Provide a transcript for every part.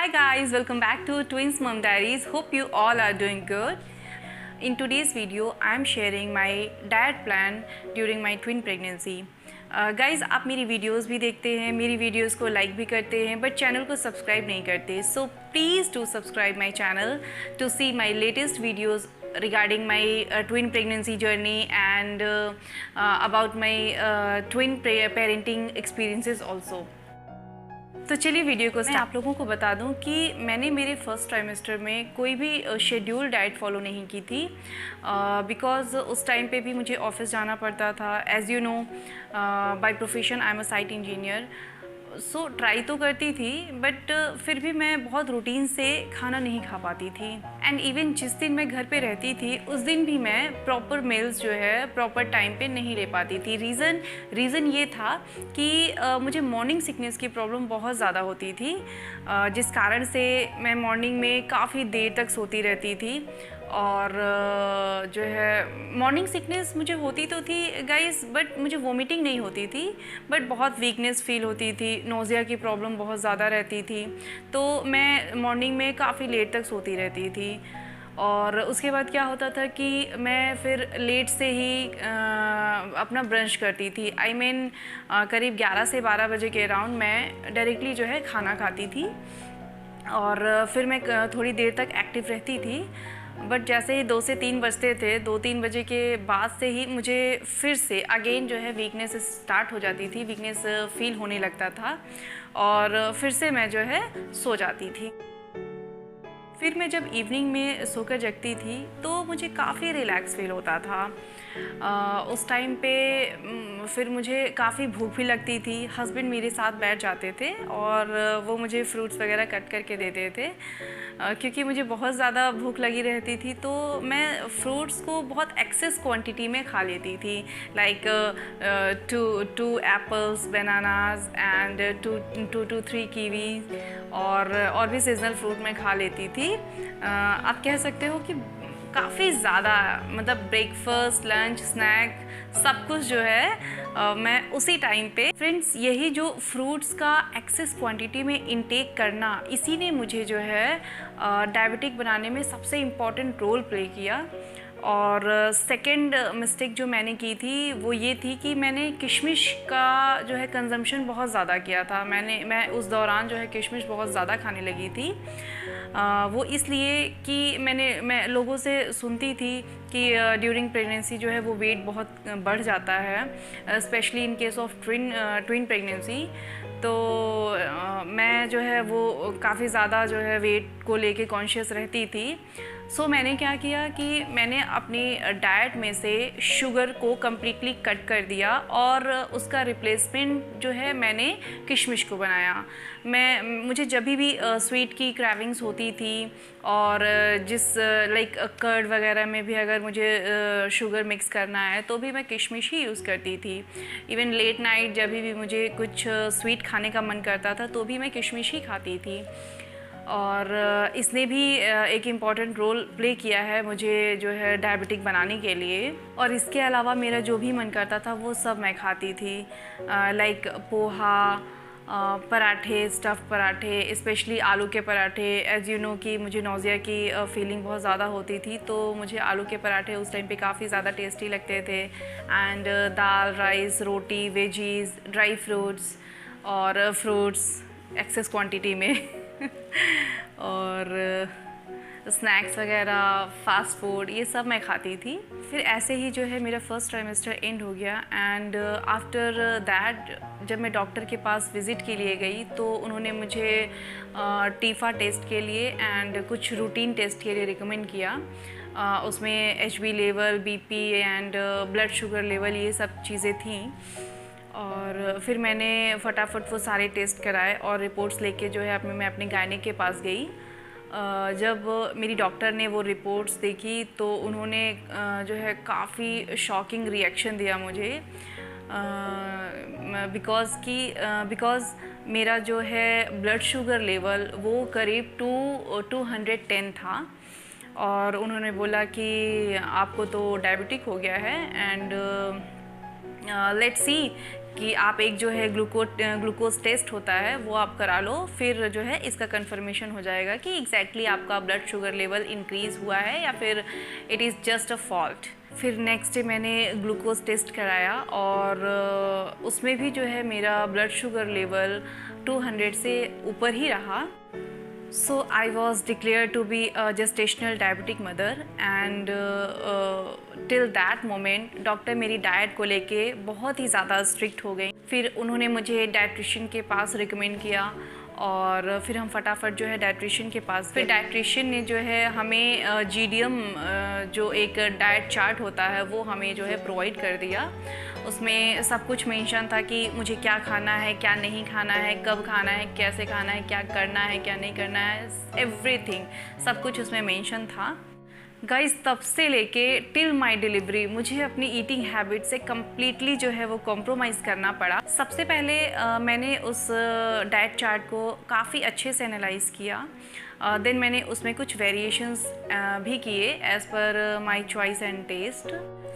Hi guys, welcome back to Twins Mom Diaries. Hope you all are doing good. In today's video, I am sharing my diet plan during my twin pregnancy. Guys, आप मेरी videos भी देखते हैं, मेरी videos को like भी करते हैं, बट चैनल को सब्सक्राइब नहीं करते. So please do subscribe my channel to see my latest videos regarding my twin pregnancy journey and about my twin parenting experiences also. तो चलिए वीडियो को मैं आप लोगों को बता दूं कि मैंने मेरे फर्स्ट ट्राइमेस्टर में कोई भी शेड्यूल डाइट फॉलो नहीं की थी बिकॉज़ उस टाइम पे भी मुझे ऑफिस जाना पड़ता था. As you know, by profession I am a site engineer. So try तो करती थी बट फिर भी मैं बहुत रूटीन से खाना नहीं खा पाती थी. एंड इवन जिस दिन मैं घर पे रहती थी उस दिन भी मैं प्रॉपर मील्स जो है प्रॉपर टाइम पे नहीं ले पाती थी. रीज़न ये था कि मुझे मॉर्निंग सिकनेस की प्रॉब्लम बहुत ज़्यादा होती थी, जिस कारण से मैं मॉर्निंग में काफ़ी देर तक सोती रहती थी. और जो है मॉर्निंग सिकनेस मुझे होती तो थी गाइस, बट मुझे वोमिटिंग नहीं होती थी, बट बहुत वीकनेस फील होती थी. नोज़िया की प्रॉब्लम बहुत ज़्यादा रहती थी, तो मैं मॉर्निंग में काफ़ी लेट तक सोती रहती थी. और उसके बाद क्या होता था कि मैं फिर लेट से ही अपना ब्रंच करती थी. आई मीन करीब 11 से 12 बजे के अराउंड मैं डायरेक्टली जो है खाना खाती थी और फिर मैं थोड़ी देर तक एक्टिव रहती थी. बट जैसे ही 2 से 3 बजते थे, 2-3 बजे के बाद से ही मुझे फिर से अगेन जो है वीकनेस स्टार्ट हो जाती थी, वीकनेस फील होने लगता था और फिर से मैं जो है सो जाती थी. फिर मैं जब इवनिंग में सोकर जगती थी तो मुझे काफ़ी रिलैक्स फील होता था. उस टाइम पे फिर मुझे काफ़ी भूख भी लगती थी. हस्बैंड मेरे साथ बैठ जाते थे और वो मुझे फ्रूट्स वगैरह कट करके देते थे क्योंकि मुझे बहुत ज़्यादा भूख लगी रहती थी. तो मैं फ्रूट्स को बहुत एक्सेस क्वांटिटी में खा लेती थी, like 2 apples, bananas and 2 to 3 kiwi और भी सीजनल फ्रूट मैं खा लेती थी. आप कह सकते हो कि काफ़ी ज़्यादा, मतलब ब्रेकफास्ट, लंच, स्नैक सब कुछ जो है मैं उसी टाइम पे. फ्रेंड्स, यही जो फ्रूट्स का एक्सेस क्वांटिटी में इंटेक करना, इसी ने मुझे जो है डायबिटिक बनाने में सबसे इम्पॉर्टेंट रोल प्ले किया. और सेकंड मिस्टेक जो मैंने की थी वो ये थी कि मैंने किशमिश का जो है कंजम्पशन बहुत ज़्यादा किया था. मैं उस दौरान जो है किशमिश बहुत ज़्यादा खाने लगी थी. वो इसलिए कि मैं लोगों से सुनती थी कि ड्यूरिंग प्रेगनेंसी जो है वो वेट बहुत बढ़ जाता है, specially in case of twin pregnancy. तो मैं जो है वो काफ़ी ज़्यादा जो है वेट को लेके कॉन्शियस रहती थी. सो मैंने क्या किया कि मैंने अपनी डाइट में से शुगर को कम्प्लीटली कट कर दिया और उसका रिप्लेसमेंट जो है मैंने किशमिश को बनाया. मुझे जब भी स्वीट की क्रेविंग्स होती थी और जिस लाइक कर्ड वगैरह में भी अगर मुझे शुगर मिक्स करना है तो भी मैं किशमिश ही यूज़ करती थी. इवन लेट नाइट जब भी मुझे कुछ स्वीट खाने का मन करता था तो भी मैं किशमिश ही खाती थी. और इसने भी एक इम्पॉर्टेंट रोल प्ले किया है मुझे जो है डायबिटिक बनाने के लिए. और इसके अलावा मेरा जो भी मन करता था वो सब मैं खाती थी, लाइक पोहा, पराठे, स्टफ़ पराठे, स्पेशली आलू के पराठे. एज़ यू नो कि मुझे नोज़िया की फीलिंग बहुत ज़्यादा होती थी, तो मुझे आलू के पराठे उस टाइम पे काफ़ी ज़्यादा टेस्टी लगते थे. And dal, rice, roti, veggies, dry fruits और फ्रूट्स एक्सेस क्वांटिटी में और स्नैक्स वगैरह, फास्ट फूड, ये सब मैं खाती थी. फिर ऐसे ही जो है मेरा फर्स्ट ट्राइमेस्टर एंड हो गया. एंड आफ्टर दैट जब मैं डॉक्टर के पास विज़िट के लिए गई तो उन्होंने मुझे टीफा टेस्ट के लिए एंड कुछ रूटीन टेस्ट के लिए रिकमेंड किया. उसमें HB level, BP and blood sugar level, ये सब चीज़ें थीं. और फिर मैंने फटाफट वो सारे टेस्ट कराए और रिपोर्ट्स लेके जो है मैं अपने गायनिक के पास गई. जब मेरी डॉक्टर ने वो रिपोर्ट्स देखी तो उन्होंने जो है काफ़ी शॉकिंग रिएक्शन दिया मुझे, बिकॉज़ मेरा जो है ब्लड शुगर लेवल वो करीब 210 था. और उन्होंने बोला कि आपको तो डायबिटिक हो गया है एंड लेट्स सी कि आप एक जो है ग्लूकोज टेस्ट होता है वो आप करा लो, फिर जो है इसका कंफर्मेशन हो जाएगा कि एग्जैक्टली आपका ब्लड शुगर लेवल इंक्रीज़ हुआ है या फिर it is just a fault. फिर नेक्स्ट डे मैंने ग्लूकोज टेस्ट कराया और उसमें भी जो है मेरा ब्लड शुगर लेवल 200 से ऊपर ही रहा। So I was declared to be a gestational diabetic mother and till that moment doctor मेरी डाइट को लेके बहुत ही ज़्यादा स्ट्रिक्ट हो गई। फिर उन्होंने मुझे डाइट्रिशियन के पास रिकमेंड किया और फिर हम फटाफट जो है डाइट्रिशियन के पास। फिर डाइट्रिशियन ने जो है हमें GDM जो एक डाइट चार्ट होता है वो हमें जो है प्रोवाइड कर दिया। उसमें सब कुछ मेंशन था कि मुझे क्या खाना है, क्या नहीं खाना है, कब खाना है, कैसे खाना है, क्या करना है, क्या नहीं करना है, एवरीथिंग सब कुछ उसमें मेंशन था। गाइस तब से लेके टिल माई डिलीवरी मुझे अपनी ईटिंग हैबिट से कम्प्लीटली जो है वो कॉम्प्रोमाइज़ करना पड़ा। सबसे पहले मैंने उस डाइट चार्ट को काफ़ी अच्छे से एनालाइज़ किया। देन मैंने उसमें कुछ वेरिएशंस भी किए as per my choice and test.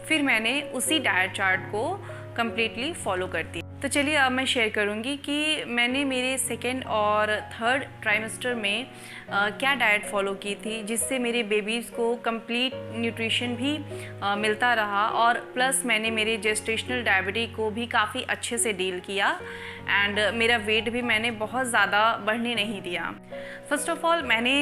फिर मैंने उसी डाइट चार्ट को कम्प्लीटली फॉलो करती। तो चलिए अब मैं शेयर करूंगी कि मैंने मेरे सेकेंड और थर्ड ट्राइमेस्टर में क्या डाइट फॉलो की थी जिससे मेरे बेबीज़ को कंप्लीट न्यूट्रिशन भी मिलता रहा और प्लस मैंने मेरे जेस्टेशनल डायबिटीज़ को भी काफ़ी अच्छे से डील किया एंड मेरा वेट भी मैंने बहुत ज़्यादा बढ़ने नहीं दिया। फर्स्ट ऑफ ऑल मैंने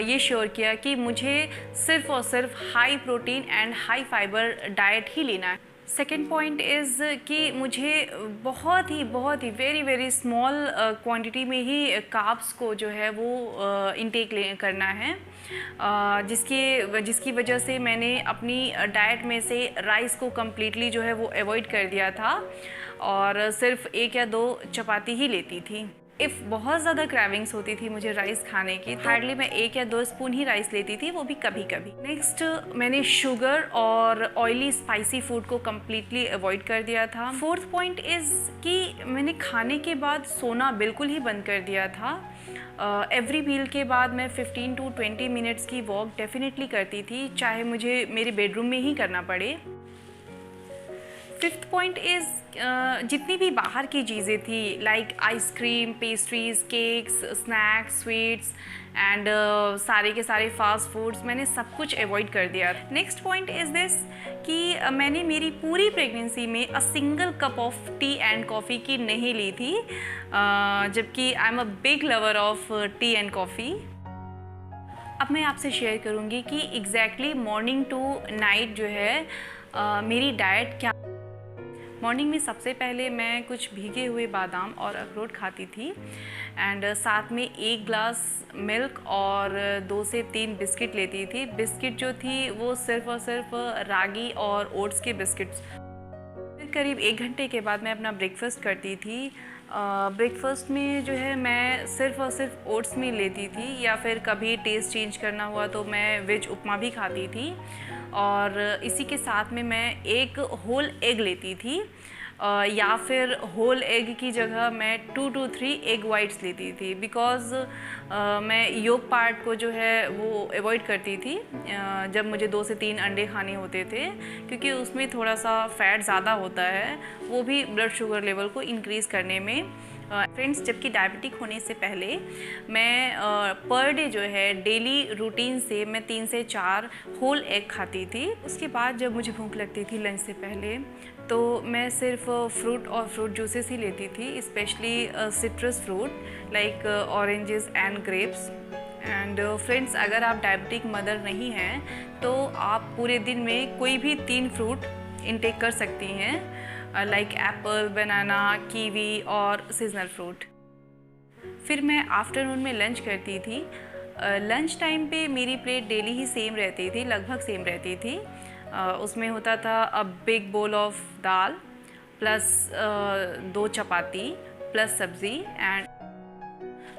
ये श्योर किया कि मुझे सिर्फ़ और सिर्फ high protein and high fibre diet ही लेना है। सेकेंड पॉइंट इज़ कि मुझे बहुत ही वेरी स्मॉल क्वांटिटी में ही कार्ब्स को जो है वो इनटेक करना है, जिसकी वजह से मैंने अपनी डाइट में से राइस को कम्प्लीटली जो है वो अवॉइड कर दिया था और सिर्फ 1 या 2 चपाती ही लेती थी। इफ़ बहुत ज़्यादा क्रेविंग्स होती थी मुझे राइस खाने की, हार्डली मैं 1 या 2 स्पून ही राइस लेती थी, वो भी कभी कभी। नेक्स्ट मैंने शुगर और ऑयली स्पाइसी फूड को कम्प्लीटली अवॉइड कर दिया था। फोर्थ पॉइंट इज़ कि मैंने खाने के बाद सोना बिल्कुल ही बंद कर दिया था। एवरी मील के बाद मैं 15 to 20 मिनट्स की वॉक डेफिनेटली करती थी, चाहे मुझे मेरे बेडरूम में ही करना पड़े। फिफ्थ पॉइंट इज़ जितनी भी बाहर की चीज़ें थी like ice cream, pastries, cakes, snacks, sweets and सारे के सारे फास्ट फूड्स मैंने सब कुछ अवॉइड कर दिया। नेक्स्ट पॉइंट इज़ दिस कि मैंने मेरी पूरी प्रेगनेंसी में a single cup of T and coffee की नहीं ली थी, जबकि I am a big lover of T and coffee. अब मैं आपसे शेयर करूँगी कि एग्जैक्टली मॉर्निंग टू नाइट जो है मेरी डाइट क्या। मॉर्निंग में सबसे पहले मैं कुछ भीगे हुए बादाम और अखरोट खाती थी एंड साथ में 1 ग्लास मिल्क और 2 से 3 बिस्किट लेती थी। बिस्किट जो थी वो सिर्फ़ और सिर्फ रागी और ओट्स के बिस्किट्स। फिर करीब 1 घंटे के बाद मैं अपना ब्रेकफास्ट करती थी। ब्रेकफास्ट में जो है मैं सिर्फ़ और सिर्फ ओट्स में लेती थी या फिर कभी टेस्ट चेंज करना हुआ तो मैं वेज उपमा भी खाती थी और इसी के साथ में मैं एक होल एग लेती थी या फिर होल एग की जगह मैं 2 to 3 एग वाइट्स लेती थी बिकॉज़ मैं योक पार्ट को जो है वो अवॉइड करती थी जब मुझे 2 से 3 अंडे खाने होते थे, क्योंकि उसमें थोड़ा सा फैट ज़्यादा होता है, वो भी ब्लड शुगर लेवल को इंक्रीज़ करने में। फ्रेंड्स, जबकि डायबिटिक होने से पहले मैं पर डे जो है डेली रूटीन से मैं 3 से 4 होल एग खाती थी। उसके बाद जब मुझे भूख लगती थी लंच से पहले तो मैं सिर्फ फ्रूट और फ्रूट जूसेस ही लेती थी, specially citrus fruit like oranges and grapes. And friends, अगर आप डायबिटिक मदर नहीं हैं तो आप पूरे दिन में कोई भी 3 फ्रूट इनटेक कर सकती हैं लाइक एप्पल, बनाना, कीवी और सीजनल फ्रूट। फिर मैं आफ्टरनून में लंच करती थी। लंच टाइम पे मेरी प्लेट डेली ही सेम रहती थी, लगभग सेम रहती थी। उसमें होता था a big bowl of dal plus 2 chapati plus सब्ज़ी। एंड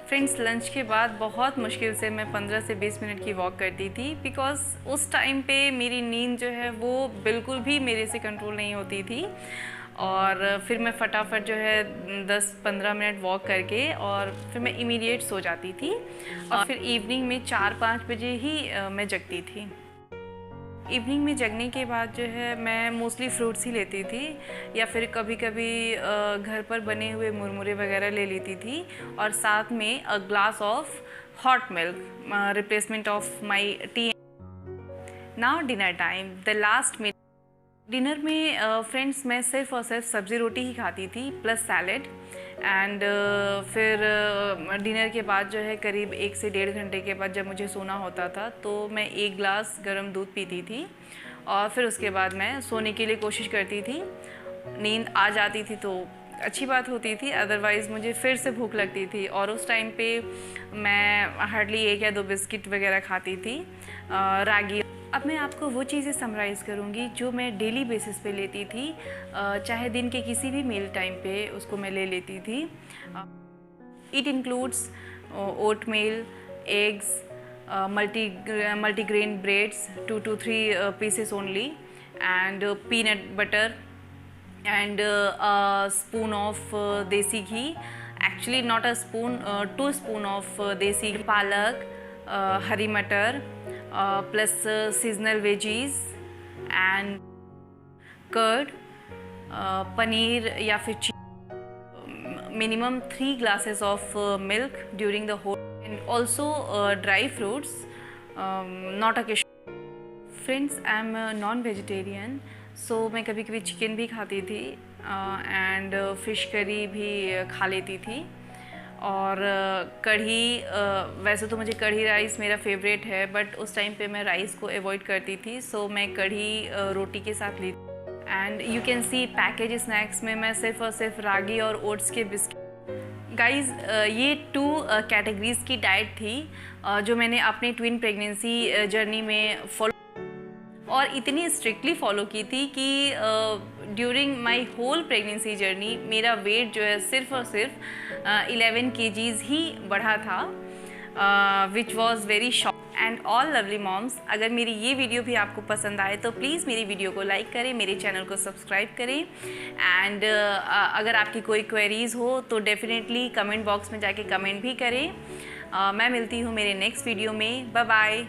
फ्रेंड्स, लंच के बाद बहुत मुश्किल से मैं 15 से 20 मिनट की वॉक करती थी बिकॉज़ उस टाइम पे मेरी नींद जो है वो बिल्कुल भी मेरे से कंट्रोल नहीं होती थी। और फिर मैं फटाफट जो है 10-15 मिनट वॉक करके और फिर मैं इमीडिएट सो जाती थी और फिर इवनिंग में 4-5 बजे ही मैं जगती थी। इवनिंग में जगने के बाद जो है मैं मोस्टली फ्रूट्स ही लेती थी, या फिर कभी कभी घर पर बने हुए मुरमुरे वगैरह ले लेती थी, और साथ में a glass of hot milk, replacement of my tea. Now dinner time, the last meal. Dinner में फ्रेंड्स मैं सिर्फ और सिर्फ सब्ज़ी रोटी ही खाती थी प्लस सैलेड। एंड फिर डिनर के बाद जो है करीब 1 से 1.5 घंटे के बाद जब मुझे सोना होता था तो मैं 1 ग्लास गर्म दूध पीती थी, और फिर उसके बाद मैं सोने के लिए कोशिश करती थी। नींद आ जाती थी तो अच्छी बात होती थी, अदरवाइज़ मुझे फिर से भूख लगती थी, और उस टाइम पे मैं हार्डली 1 या 2 बिस्किट वगैरह खाती थी, रागी। अब मैं आपको वो चीज़ें समराइज़ करूँगी जो मैं डेली बेसिस पे लेती थी, चाहे दिन के किसी भी मील टाइम पे उसको मैं ले लेती थी। It includes oat meal, eggs, multigrain breads, 2 to 3 pieces only, and peanut butter, and a spoon of desi ghee. Actually not a spoon, 2 spoon of desi ghee, palak, hari matar, plus seasonal veggies, and curd, paneer या फिर minimum 3 glasses of milk during the whole, and also dry fruits, not a cashew. Friends, I am a non-vegetarian, so मैं कभी कभी chicken भी खाती थी, and fish curry भी खा लेती थी, और कढ़ी, वैसे तो मुझे कढ़ी राइस मेरा फेवरेट है, बट उस टाइम पे मैं राइस को अवॉइड करती थी, सो मैं कढ़ी रोटी के साथ ली। And you can see package snacks में मैं सिर्फ और सिर्फ रागी और ओट्स के बिस्किट। गाइस, ये 2 कैटेगरीज़ की डाइट थी जो मैंने अपने ट्विन प्रेगनेंसी जर्नी में फॉलो, और इतनी स्ट्रिक्टली फॉलो की थी कि during my whole pregnancy journey मेरा वेट जो है सिर्फ और सिर्फ 11 kgs ही बढ़ा था, which was very shock. And all lovely moms, अगर मेरी ये वीडियो भी आपको पसंद आए तो प्लीज़ मेरी वीडियो को लाइक करें, मेरे चैनल को सब्सक्राइब करें, एंड अगर आपकी कोई क्वेरीज़ हो तो डेफिनेटली कमेंट बॉक्स में जाके कमेंट भी करें। मैं मिलती हूँ मेरे नेक्स्ट वीडियो में। Bye bye.